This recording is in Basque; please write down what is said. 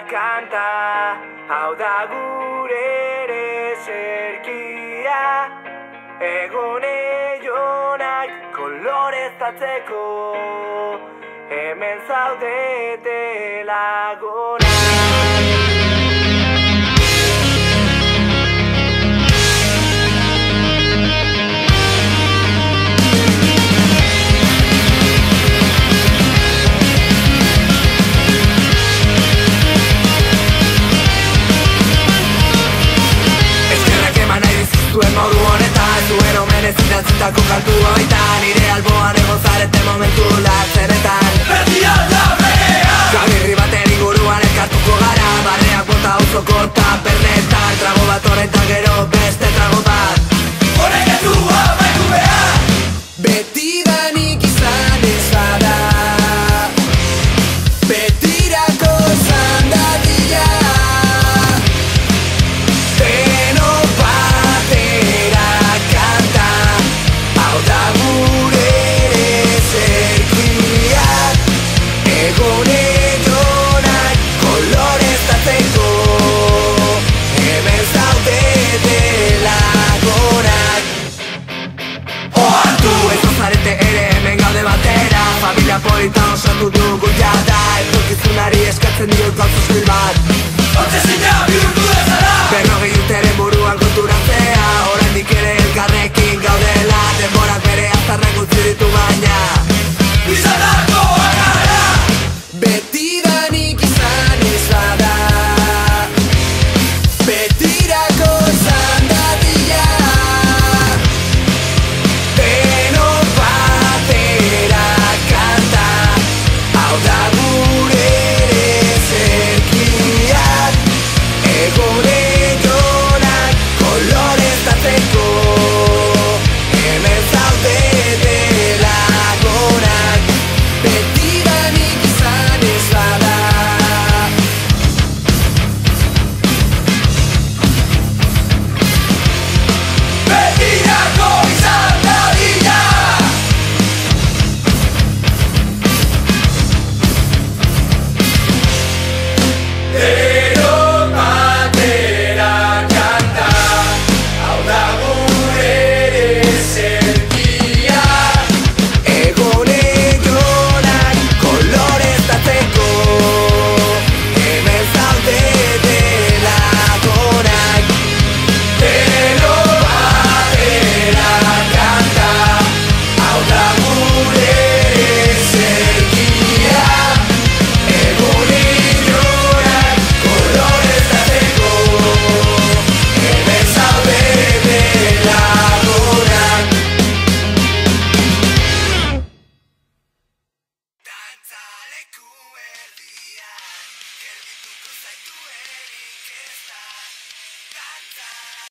kanta, hau da gure ere zerkia. Egone jonak koloreztatzeko, hemen zaudete lagunak. Zuen modu honetan, zuen omenez idatzitako kantu hoitan, nire alboan egon zarete momentu latzenetan. Beti alda berea! Gabirri baten inguruan elkartuko gara, barreak bota auzoko tapernetan, trago bat horretan gero beste trago bat. Horrek ez du amaitu behar! Betidanik izan ez bada, betirako izan dadila. Familia polita osatu dugu jada, etorkizunari eskatzen diot gauza soil bat. Ontzezina bihurtu dezala! 40 urteren buruan konturatzea, oraindik ere elkarrekin gaudela, denbora